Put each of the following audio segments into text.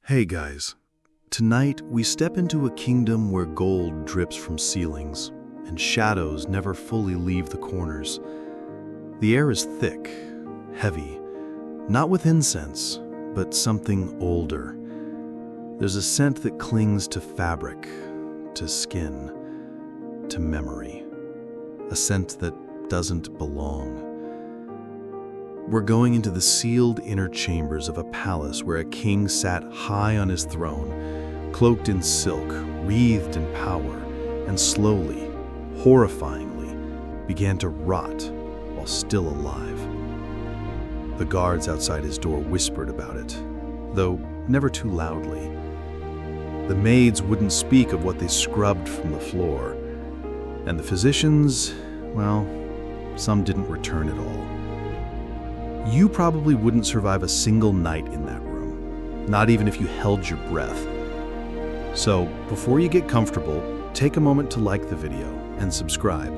Hey guys, tonight we step into a kingdom where gold drips from ceilings and shadows never fully leave the corners. The air is thick, heavy, not with incense, but something older. There's a scent that clings to fabric, to skin, to memory. A scent that doesn't belong. We're going into the sealed inner chambers of a palace where a king sat high on his throne, cloaked in silk, wreathed in power, and slowly, horrifyingly, began to rot while still alive. The guards outside his door whispered about it, though never too loudly. The maids wouldn't speak of what they scrubbed from the floor, and the physicians, well, some didn't return at all. You probably wouldn't survive a single night in that room, not even if you held your breath. So, before you get comfortable, take a moment to like the video and subscribe,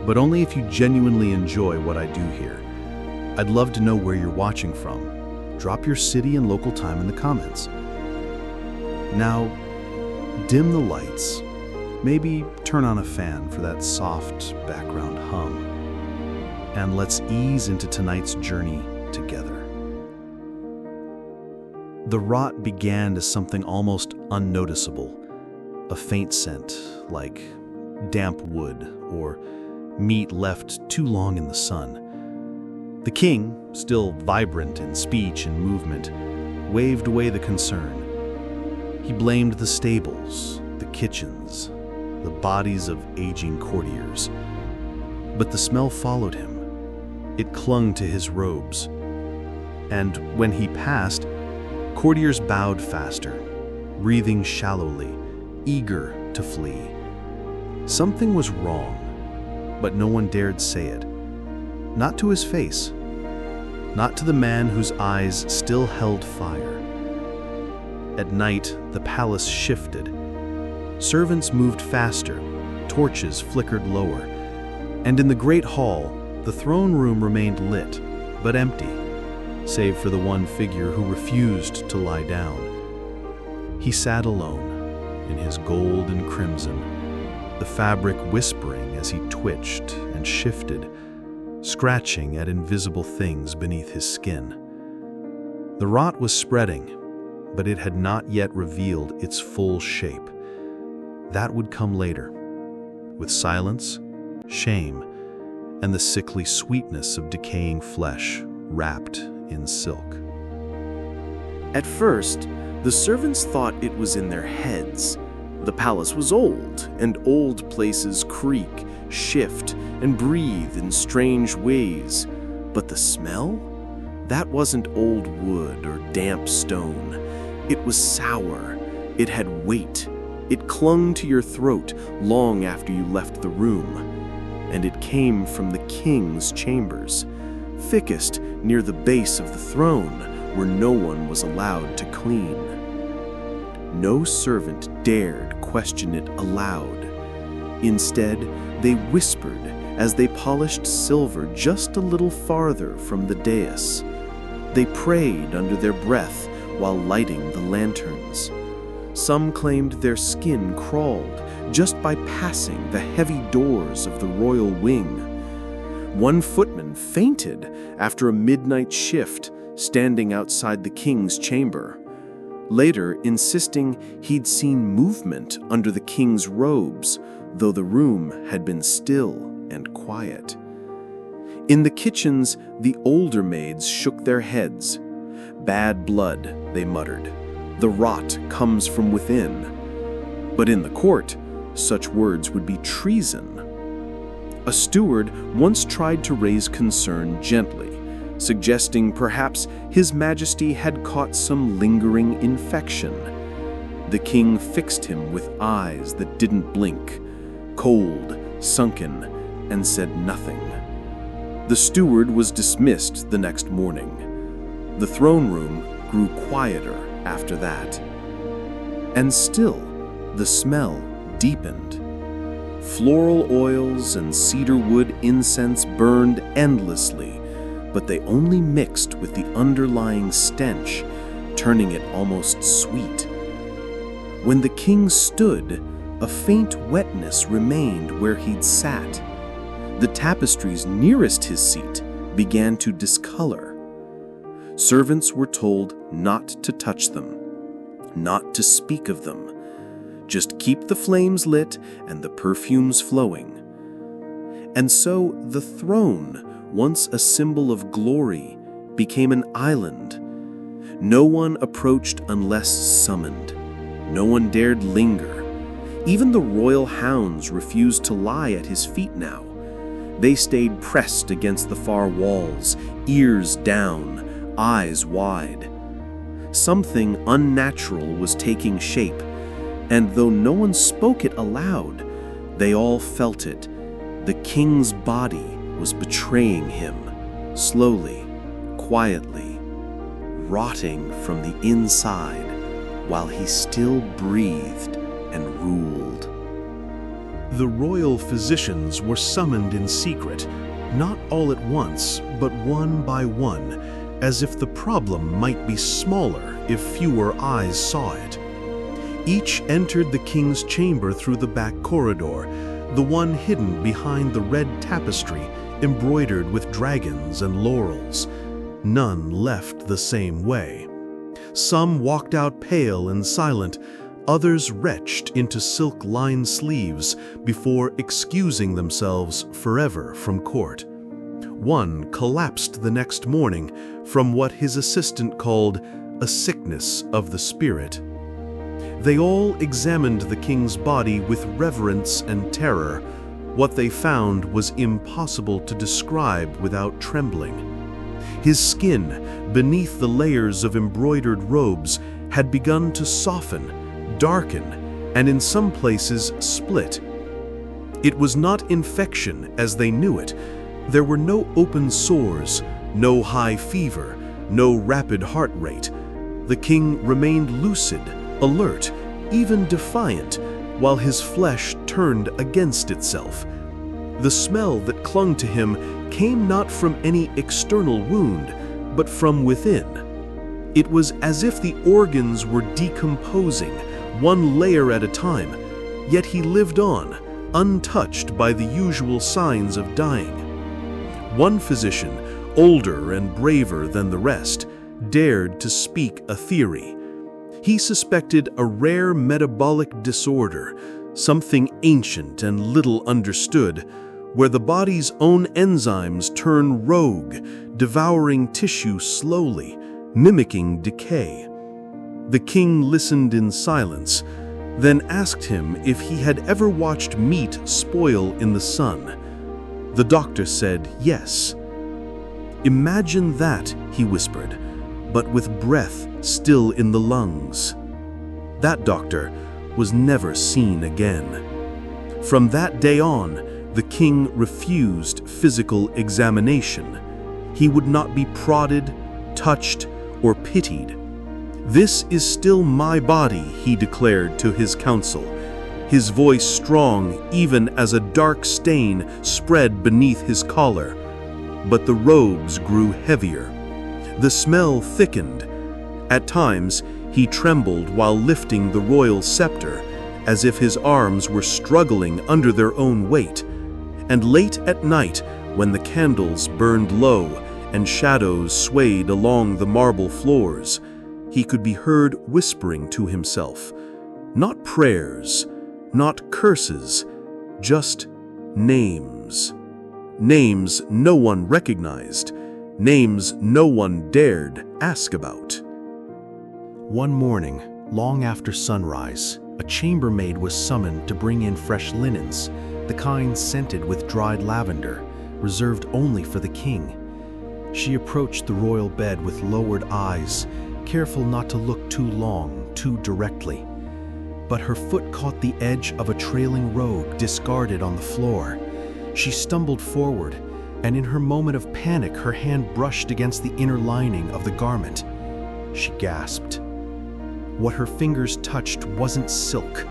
but only if you genuinely enjoy what I do here. I'd love to know where you're watching from. Drop your city and local time in the comments. Now, dim the lights. Maybe turn on a fan for that soft background hum. And let's ease into tonight's journey together. The rot began as something almost unnoticeable, a faint scent like damp wood or meat left too long in the sun. The king, still vibrant in speech and movement, waved away the concern. He blamed the stables, the kitchens, the bodies of aging courtiers. But the smell followed him. It clung to his robes. And when he passed, courtiers bowed faster, breathing shallowly, eager to flee. Something was wrong, but no one dared say it. Not to his face, not to the man whose eyes still held fire. At night, the palace shifted. Servants moved faster, torches flickered lower, and in the great hall, the throne room remained lit, but empty, save for the one figure who refused to lie down. He sat alone, in his gold and crimson, the fabric whispering as he twitched and shifted, scratching at invisible things beneath his skin. The rot was spreading, but it had not yet revealed its full shape. That would come later, with silence, shame, and the sickly sweetness of decaying flesh wrapped in silk. At first, the servants thought it was in their heads. The palace was old, and old places creak, shift, and breathe in strange ways. But the smell? That wasn't old wood or damp stone. It was sour. It had weight. It clung to your throat long after you left the room. And it came from the king's chambers, thickest near the base of the throne, where no one was allowed to clean. No servant dared question it aloud. Instead, they whispered as they polished silver just a little farther from the dais. They prayed under their breath while lighting the lanterns. Some claimed their skin crawled just by passing the heavy doors of the royal wing. One footman fainted after a midnight shift, standing outside the king's chamber, later insisting he'd seen movement under the king's robes, though the room had been still and quiet. In the kitchens, the older maids shook their heads. "Bad blood," they muttered. "The rot comes from within." But in the court, such words would be treason. A steward once tried to raise concern gently, suggesting perhaps His Majesty had caught some lingering infection. The king fixed him with eyes that didn't blink, cold, sunken, and said nothing. The steward was dismissed the next morning. The throne room grew quieter after that. And still, the smell deepened. Floral oils and cedarwood incense burned endlessly, but they only mixed with the underlying stench, turning it almost sweet. When the king stood, a faint wetness remained where he'd sat. The tapestries nearest his seat began to discolor. Servants were told not to touch them, not to speak of them. Just keep the flames lit and the perfumes flowing. And so the throne, once a symbol of glory, became an island. No one approached unless summoned. No one dared linger. Even the royal hounds refused to lie at his feet now. They stayed pressed against the far walls, ears down, eyes wide. Something unnatural was taking shape, and though no one spoke it aloud, they all felt it. The king's body was betraying him, slowly, quietly, rotting from the inside while he still breathed and ruled. The royal physicians were summoned in secret, not all at once, but one by one, as if the problem might be smaller if fewer eyes saw it. Each entered the king's chamber through the back corridor, the one hidden behind the red tapestry embroidered with dragons and laurels. None left the same way. Some walked out pale and silent, others retched into silk-lined sleeves before excusing themselves forever from court. One collapsed the next morning from what his assistant called a sickness of the spirit. They all examined the king's body with reverence and terror. What they found was impossible to describe without trembling. His skin, beneath the layers of embroidered robes, had begun to soften, darken, and in some places split. It was not infection as they knew it. There were no open sores, no high fever, no rapid heart rate. The king remained lucid, alert, even defiant, while his flesh turned against itself. The smell that clung to him came not from any external wound, but from within. It was as if the organs were decomposing, one layer at a time, yet he lived on, untouched by the usual signs of dying. One physician, older and braver than the rest, dared to speak a theory. He suspected a rare metabolic disorder, something ancient and little understood, where the body's own enzymes turn rogue, devouring tissue slowly, mimicking decay. The king listened in silence, then asked him if he had ever watched meat spoil in the sun. The doctor said yes. "Imagine that," he whispered, but with breath still in the lungs. That doctor was never seen again. From that day on, the king refused physical examination. He would not be prodded, touched, or pitied. "This is still my body," he declared to his council, his voice strong even as a dark stain spread beneath his collar. But the robes grew heavier. The smell thickened. At times, he trembled while lifting the royal scepter, as if his arms were struggling under their own weight. And late at night, when the candles burned low and shadows swayed along the marble floors, he could be heard whispering to himself, not prayers, not curses, just names. Names no one recognized, names no one dared ask about. One morning, long after sunrise, a chambermaid was summoned to bring in fresh linens, the kind scented with dried lavender, reserved only for the king. She approached the royal bed with lowered eyes, careful not to look too long, too directly. But her foot caught the edge of a trailing robe discarded on the floor. She stumbled forward, and in her moment of panic, her hand brushed against the inner lining of the garment. She gasped. What her fingers touched wasn't silk,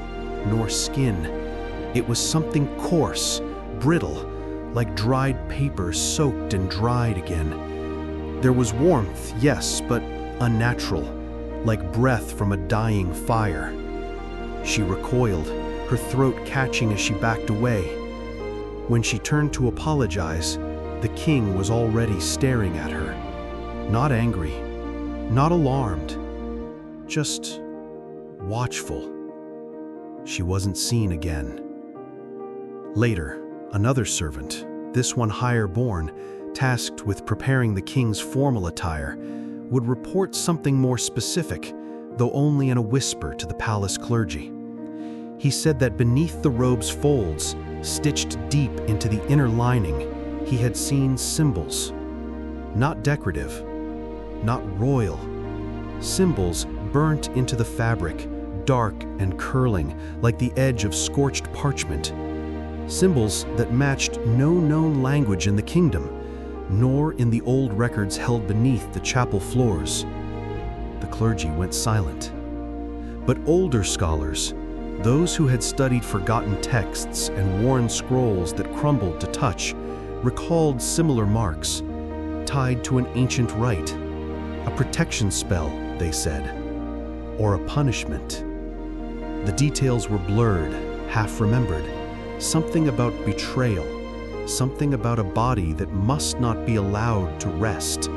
nor skin. It was something coarse, brittle, like dried paper soaked and dried again. There was warmth, yes, but unnatural, like breath from a dying fire. She recoiled, her throat catching as she backed away. When she turned to apologize, the king was already staring at her. Not angry, not alarmed, just watchful. She wasn't seen again. Later, another servant, this one higher born, tasked with preparing the king's formal attire, would report something more specific, though only in a whisper to the palace clergy. He said that beneath the robe's folds, stitched deep into the inner lining, he had seen symbols. Not decorative, not royal. Symbols burnt into the fabric, dark and curling, like the edge of scorched parchment. Symbols that matched no known language in the kingdom, nor in the old records held beneath the chapel floors. The clergy went silent. But older scholars, those who had studied forgotten texts and worn scrolls that crumbled to touch, recalled similar marks, tied to an ancient rite, a protection spell, they said, or a punishment. The details were blurred, half-remembered, something about betrayal, something about a body that must not be allowed to rest.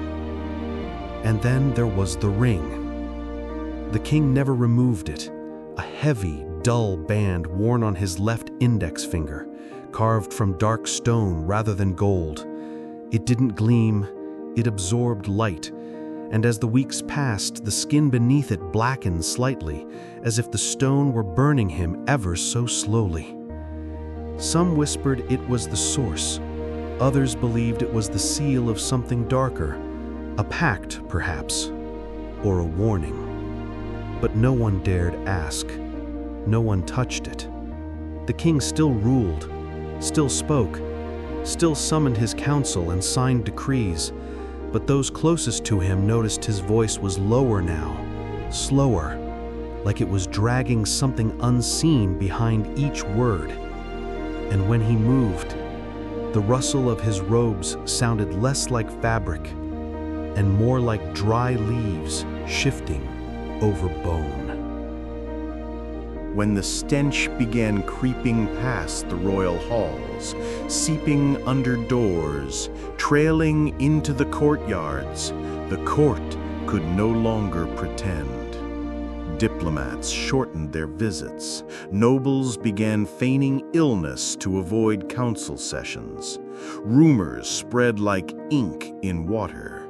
And then there was the ring. The king never removed it, a heavy, dull band worn on his left index finger, carved from dark stone rather than gold. It didn't gleam, it absorbed light, and as the weeks passed, the skin beneath it blackened slightly, as if the stone were burning him ever so slowly. Some whispered it was the source. Others believed it was the seal of something darker, a pact, perhaps, or a warning. But no one dared ask. No one touched it. The king still ruled, still spoke, still summoned his council and signed decrees, but those closest to him noticed his voice was lower now, slower, like it was dragging something unseen behind each word. And when he moved, the rustle of his robes sounded less like fabric and more like dry leaves shifting over bone. When the stench began creeping past the royal halls, seeping under doors, trailing into the courtyards, the court could no longer pretend. Diplomats shortened their visits. Nobles began feigning illness to avoid council sessions. Rumors spread like ink in water.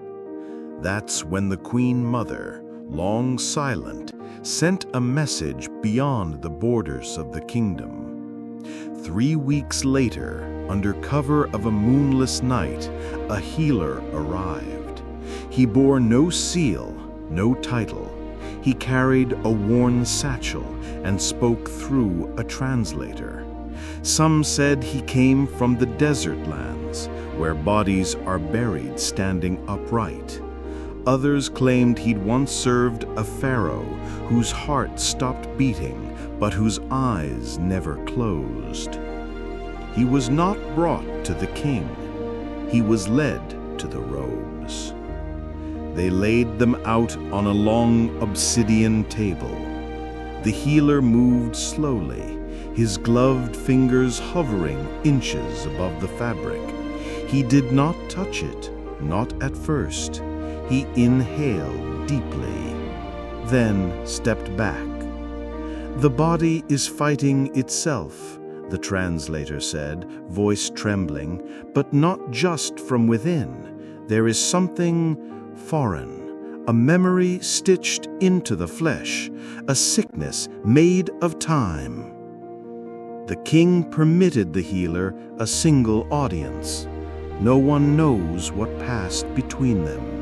That's when the Queen Mother, long silent, sent a message beyond the borders of the kingdom. 3 weeks later, under cover of a moonless night, a healer arrived. He bore no seal, no title. He carried a worn satchel and spoke through a translator. Some said he came from the desert lands, where bodies are buried standing upright. Others claimed he'd once served a pharaoh whose heart stopped beating, but whose eyes never closed. He was not brought to the king. He was led to the robes. They laid them out on a long obsidian table. The healer moved slowly, his gloved fingers hovering inches above the fabric. He did not touch it, not at first. He inhaled deeply, then stepped back. The body is fighting itself, the translator said, voice trembling, but not just from within. There is something foreign, a memory stitched into the flesh, a sickness made of time. The king permitted the healer a single audience. No one knows what passed between them.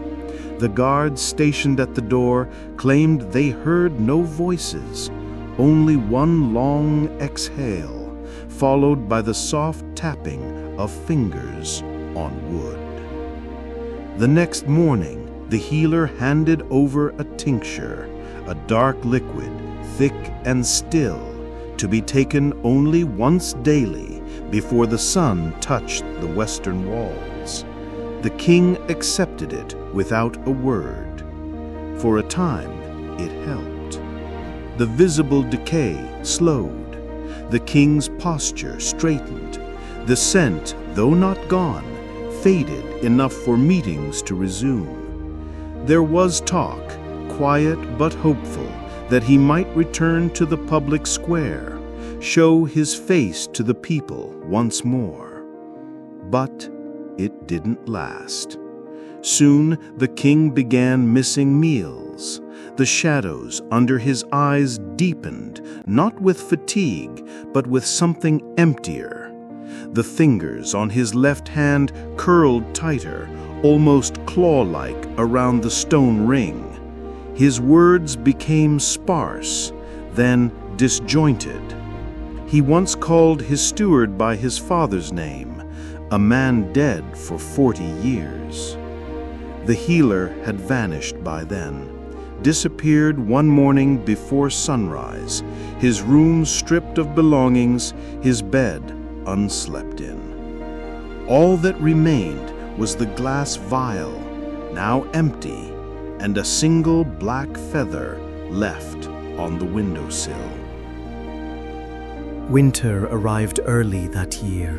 The guards stationed at the door claimed they heard no voices, only one long exhale, followed by the soft tapping of fingers on wood. The next morning, the healer handed over a tincture, a dark liquid, thick and still, to be taken only once daily before the sun touched the western walls. The king accepted it without a word. For a time, it helped. The visible decay slowed. The king's posture straightened. The scent, though not gone, faded enough for meetings to resume. There was talk, quiet but hopeful, that he might return to the public square, show his face to the people once more. But it didn't last. Soon the king began missing meals. The shadows under his eyes deepened, not with fatigue, but with something emptier. The fingers on his left hand curled tighter, almost claw-like around the stone ring. His words became sparse, then disjointed. He once called his steward by his father's name, a man dead for 40 years. The healer had vanished by then, disappeared one morning before sunrise, his room stripped of belongings, his bed unslept in. All that remained was the glass vial, now empty, and a single black feather left on the windowsill. Winter arrived early that year,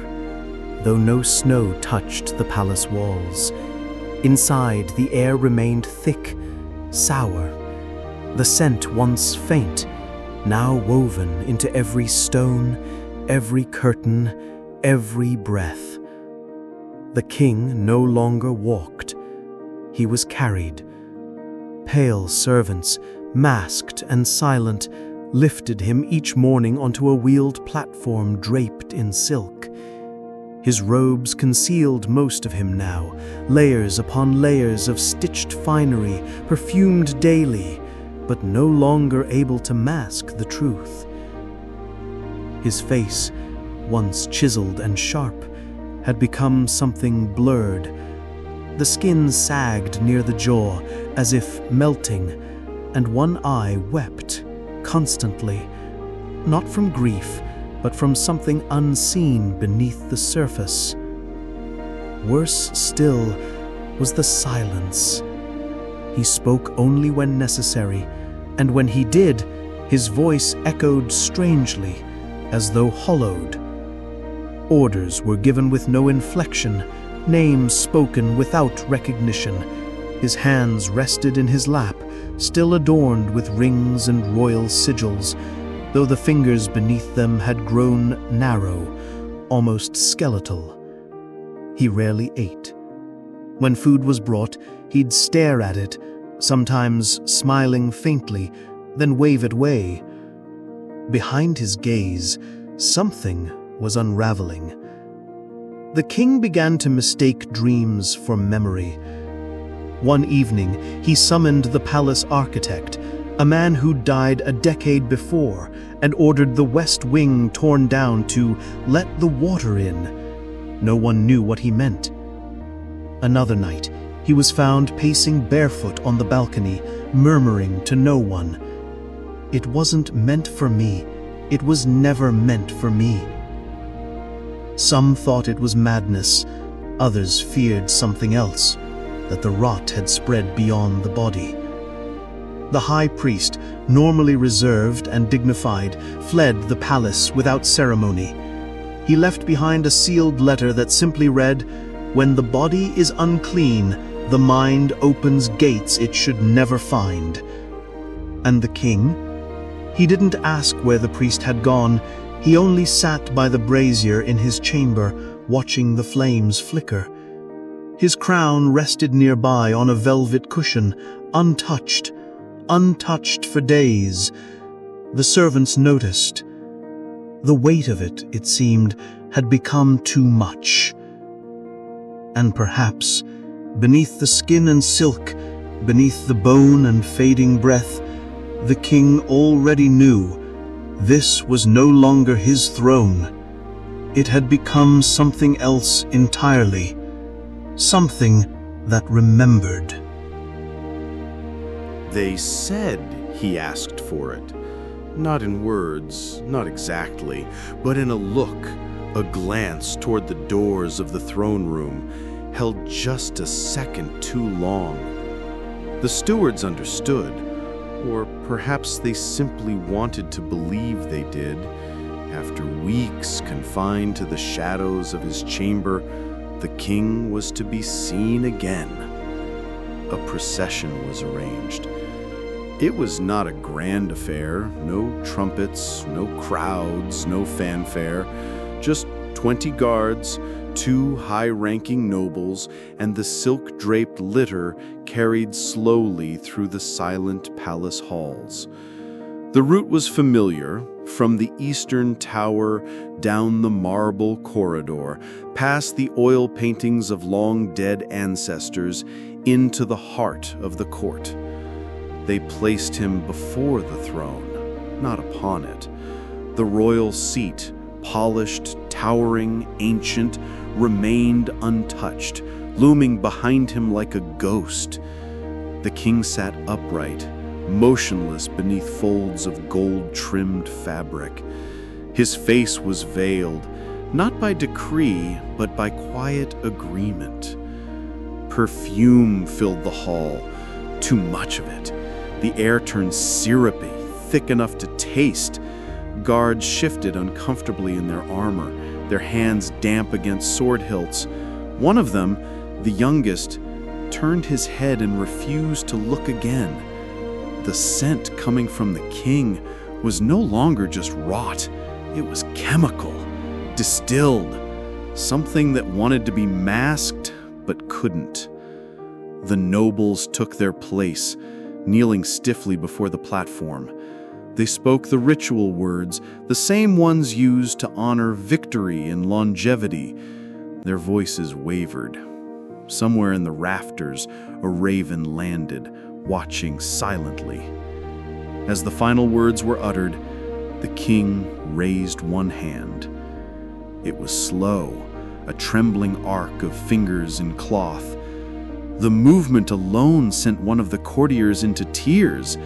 though no snow touched the palace walls. Inside, the air remained thick, sour. The scent, once faint, now woven into every stone, every curtain, every breath. The king no longer walked. He was carried. Pale servants, masked and silent, lifted him each morning onto a wheeled platform draped in silk. His robes concealed most of him now, layers upon layers of stitched finery, perfumed daily, but no longer able to mask the truth. His face, once chiseled and sharp, had become something blurred. The skin sagged near the jaw, as if melting, and one eye wept constantly, not from grief, but from something unseen beneath the surface. Worse still was the silence. He spoke only when necessary, and when he did, his voice echoed strangely, as though hollowed. Orders were given with no inflection, names spoken without recognition. His hands rested in his lap, still adorned with rings and royal sigils, though the fingers beneath them had grown narrow, almost skeletal. He rarely ate. When food was brought, he'd stare at it, sometimes smiling faintly, then wave it away. Behind his gaze, something was unraveling. The king began to mistake dreams for memory. One evening, he summoned the palace architect, a man who died a decade before, and ordered the west wing torn down to let the water in. No one knew what he meant. Another night, he was found pacing barefoot on the balcony, murmuring to no one, "It wasn't meant for me. It was never meant for me." Some thought it was madness. Others feared something else, that the rot had spread beyond the body. The high priest, normally reserved and dignified, fled the palace without ceremony. He left behind a sealed letter that simply read, "When the body is unclean, the mind opens gates it should never find." And the king? He didn't ask where the priest had gone. He only sat by the brazier in his chamber, watching the flames flicker. His crown rested nearby on a velvet cushion, untouched for days. The servants noticed. The weight of it, it seemed, had become too much. And perhaps, beneath the skin and silk, beneath the bone and fading breath, the king already knew this was no longer his throne. It had become something else entirely, something that remembered. They said he asked for it. Not in words, not exactly, but in a look, a glance toward the doors of the throne room, held just a second too long. The stewards understood. Or perhaps they simply wanted to believe they did. After weeks confined to the shadows of his chamber, the king was to be seen again. A procession was arranged. It was not a grand affair, no trumpets, no crowds, no fanfare, just 20 guards, 2 high-ranking nobles, and the silk-draped litter carried slowly through the silent palace halls. The route was familiar, from the eastern tower down the marble corridor, past the oil paintings of long-dead ancestors, into the heart of the court. They placed him before the throne, not upon it. The royal seat, polished, towering, ancient, remained untouched, looming behind him like a ghost. The king sat upright, motionless beneath folds of gold-trimmed fabric. His face was veiled, not by decree, but by quiet agreement. Perfume filled the hall, too much of it. The air turned syrupy, thick enough to taste. Guards shifted uncomfortably in their armor, their hands damp against sword hilts. One of them, the youngest, turned his head and refused to look again. The scent coming from the king was no longer just rot. It was chemical, distilled, something that wanted to be masked but couldn't. The nobles took their place, kneeling stiffly before the platform. They spoke the ritual words, the same ones used to honor victory and longevity. Their voices wavered. Somewhere in the rafters, a raven landed, watching silently. As the final words were uttered, the king raised one hand. It was slow, a trembling arc of fingers in cloth. The movement alone sent one of the courtiers into tears,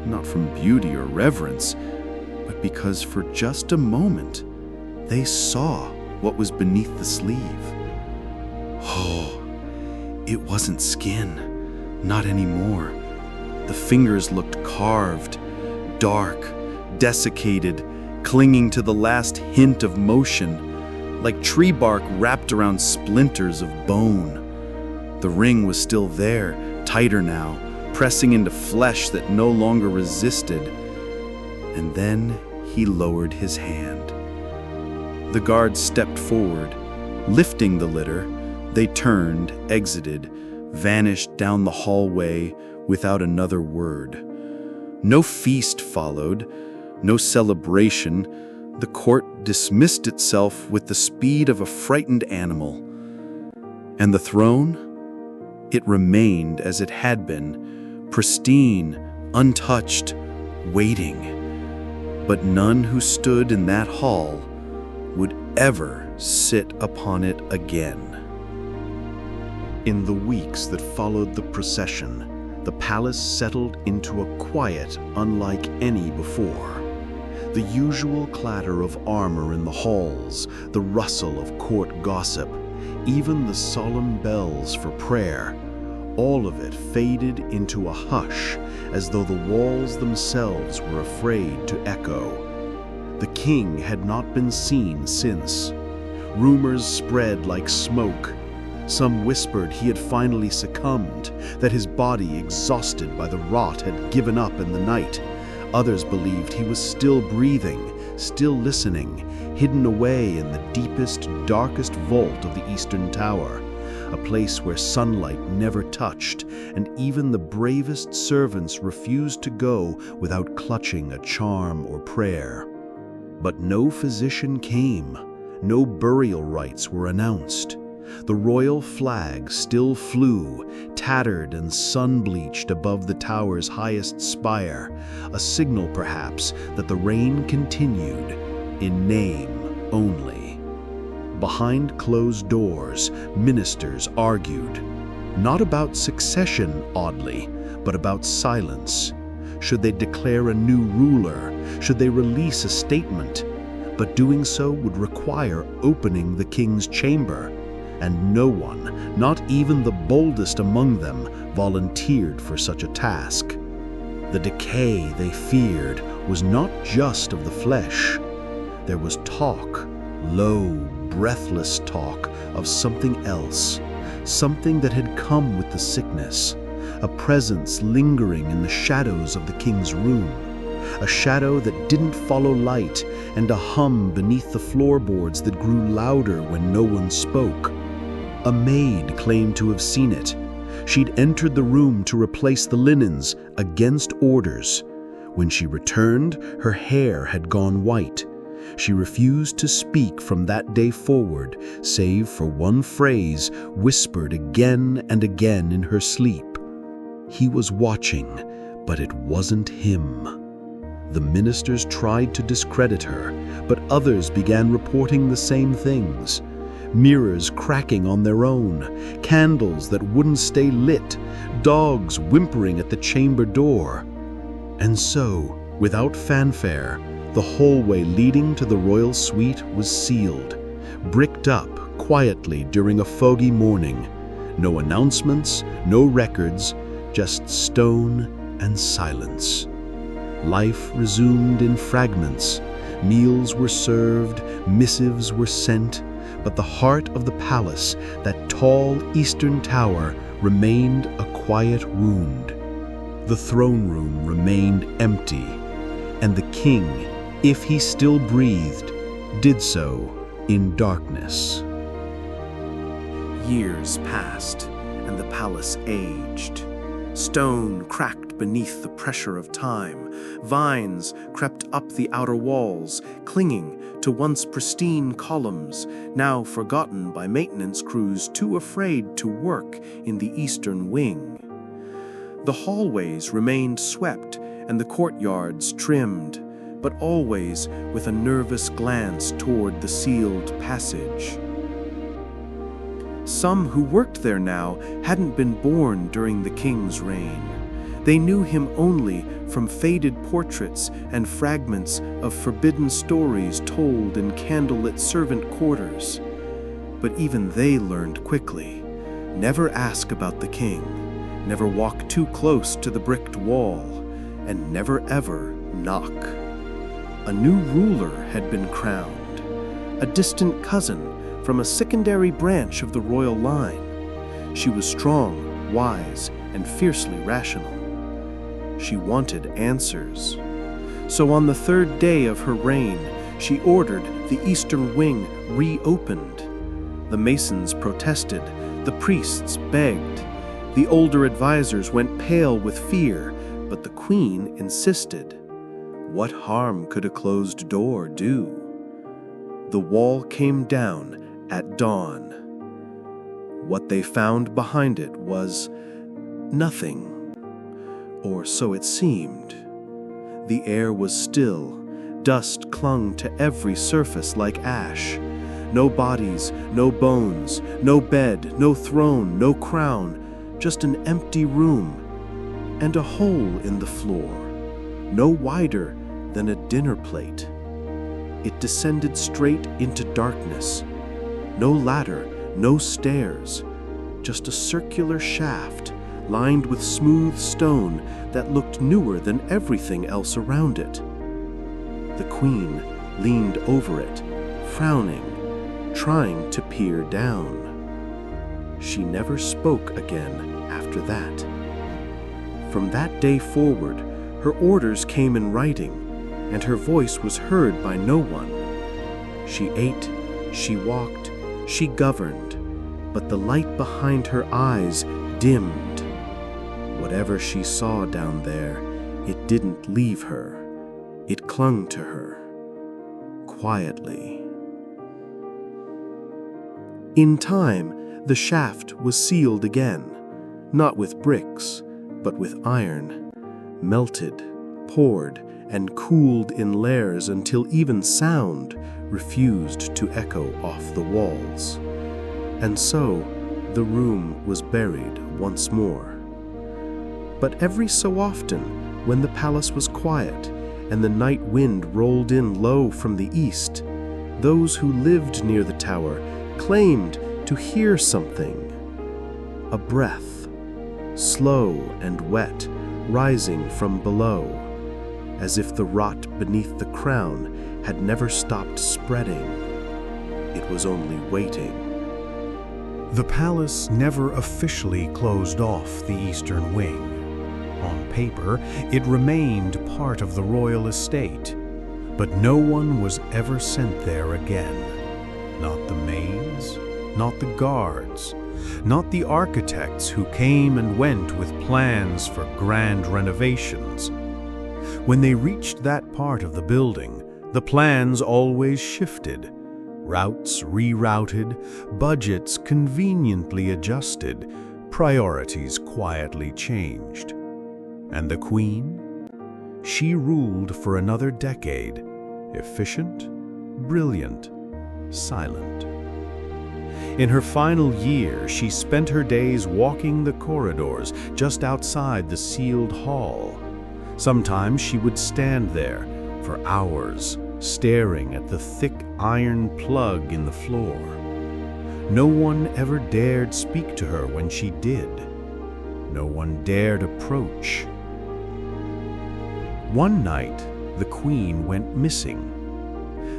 not from beauty or reverence, but because for just a moment they saw what was beneath the sleeve. Oh, it wasn't skin, not anymore. The fingers looked carved, dark, desiccated, clinging to the last hint of motion, like tree bark wrapped around splinters of bone. The ring was still there, tighter now, pressing into flesh that no longer resisted. And then he lowered his hand. The guards stepped forward, lifting the litter. They turned, exited, vanished down the hallway without another word. No feast followed, no celebration. The court dismissed itself with the speed of a frightened animal. And the throne? It remained as it had been, pristine, untouched, waiting. But none who stood in that hall would ever sit upon it again. In the weeks that followed the procession, the palace settled into a quiet unlike any before. The usual clatter of armor in the halls, the rustle of court gossip, even the solemn bells for prayer, all of it faded into a hush as though the walls themselves were afraid to echo. The king had not been seen since. Rumors spread like smoke. Some whispered he had finally succumbed, that his body, exhausted by the rot, had given up in the night. Others believed he was still breathing, still listening, hidden away in the deepest, darkest vault of the Eastern Tower, a place where sunlight never touched, and even the bravest servants refused to go without clutching a charm or prayer. But no physician came, no burial rites were announced. The royal flag still flew, tattered and sun-bleached above the tower's highest spire, a signal perhaps that the reign continued, in name only. Behind closed doors, ministers argued, not about succession, oddly, but about silence. Should they declare a new ruler? Should they release a statement? But doing so would require opening the king's chamber. And no one, not even the boldest among them, volunteered for such a task. The decay they feared was not just of the flesh. There was talk, low, breathless talk of something else, something that had come with the sickness, a presence lingering in the shadows of the king's room, a shadow that didn't follow light, and a hum beneath the floorboards that grew louder when no one spoke. A maid claimed to have seen it. She'd entered the room to replace the linens against orders. When she returned, her hair had gone white. She refused to speak from that day forward, save for one phrase whispered again and again in her sleep. He was watching, but it wasn't him. The ministers tried to discredit her, but others began reporting the same things. Mirrors cracking on their own, candles that wouldn't stay lit, dogs whimpering at the chamber door. And so, without fanfare, the hallway leading to the royal suite was sealed, bricked up quietly during a foggy morning. No announcements, no records, just stone and silence. Life resumed in fragments. Meals were served, missives were sent, but the heart of the palace, that tall eastern tower, remained a quiet wound. The throne room remained empty, and the king, if he still breathed, did so in darkness. Years passed, and the palace aged. Stone cracked beneath the pressure of time. Vines crept up the outer walls, clinging to once pristine columns, now forgotten by maintenance crews too afraid to work in the eastern wing. The hallways remained swept and the courtyards trimmed, but always with a nervous glance toward the sealed passage. Some who worked there now hadn't been born during the king's reign. They knew him only from faded portraits and fragments of forbidden stories told in candlelit servant quarters. But even they learned quickly. Never ask about the king, never walk too close to the bricked wall, and never ever knock. A new ruler had been crowned, a distant cousin from a secondary branch of the royal line. She was strong, wise, and fiercely rational. She wanted answers. So on the third day of her reign, she ordered the eastern wing reopened. The masons protested, the priests begged. The older advisors went pale with fear, but the queen insisted. What harm could a closed door do? The wall came down at dawn. What they found behind it was nothing, or so it seemed. The air was still. Dust clung to every surface like ash. No bodies, no bones, no bed, no throne, no crown, just an empty room and a hole in the floor, no wider than a dinner plate. It descended straight into darkness. No ladder, no stairs, just a circular shaft lined with smooth stone that looked newer than everything else around it. The queen leaned over it, frowning, trying to peer down. She never spoke again after that. From that day forward, her orders came in writing, and her voice was heard by no one. She ate, she walked, she governed, but the light behind her eyes dimmed. Whatever she saw down there, it didn't leave her. It clung to her, quietly. In time, the shaft was sealed again, not with bricks, but with iron, melted, poured, and cooled in layers until even sound refused to echo off the walls. And so, the room was buried once more. But every so often, when the palace was quiet and the night wind rolled in low from the east, those who lived near the tower claimed to hear something. A breath, slow and wet, rising from below, as if the rot beneath the crown had never stopped spreading. It was only waiting. The palace never officially closed off the eastern wing. On paper, it remained part of the royal estate, but no one was ever sent there again. Not the maids, not the guards, not the architects who came and went with plans for grand renovations. When they reached that part of the building, the plans always shifted. Routes rerouted, budgets conveniently adjusted, priorities quietly changed. And the queen? She ruled for another decade, efficient, brilliant, silent. In her final year, she spent her days walking the corridors just outside the sealed hall. Sometimes she would stand there for hours, staring at the thick iron plug in the floor. No one ever dared speak to her when she did. No one dared approach. One night, the queen went missing.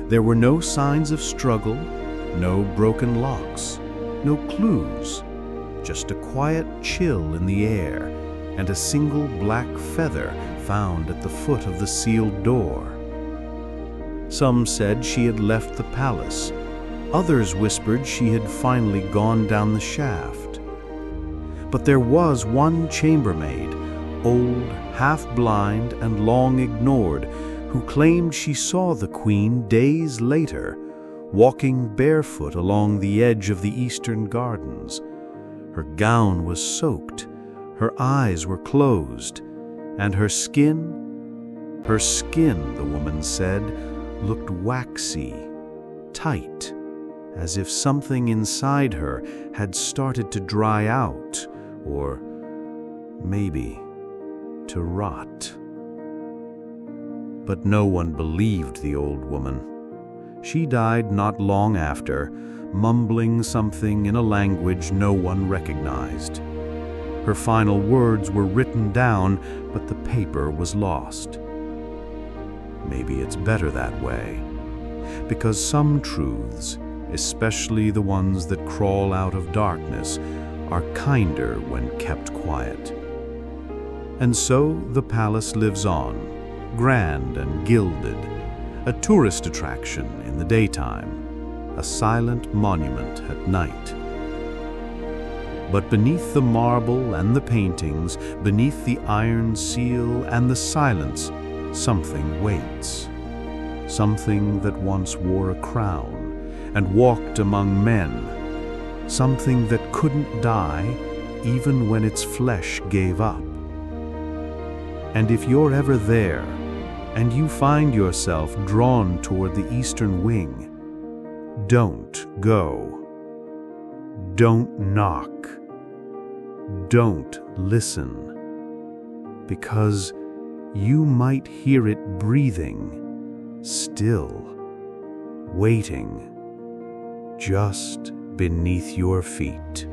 There were no signs of struggle, no broken locks, no clues, just a quiet chill in the air and a single black feather found at the foot of the sealed door. Some said she had left the palace. Others whispered she had finally gone down the shaft. But there was one chambermaid, old, half-blind, and long ignored, who claimed she saw the queen days later, walking barefoot along the edge of the eastern gardens. Her gown was soaked, her eyes were closed, and her skin, the woman said, looked waxy, tight, as if something inside her had started to dry out, or maybe to rot. But no one believed the old woman. She died not long after, mumbling something in a language no one recognized. Her final words were written down, but the paper was lost. Maybe it's better that way, because some truths, especially the ones that crawl out of darkness, are kinder when kept quiet. And so the palace lives on, grand and gilded, a tourist attraction in the daytime, a silent monument at night. But beneath the marble and the paintings, beneath the iron seal and the silence, something waits. Something that once wore a crown and walked among men. Something that couldn't die even when its flesh gave up. And if you're ever there, and you find yourself drawn toward the eastern wing, don't go. Don't knock. Don't listen. Because you might hear it breathing, still, waiting, just beneath your feet.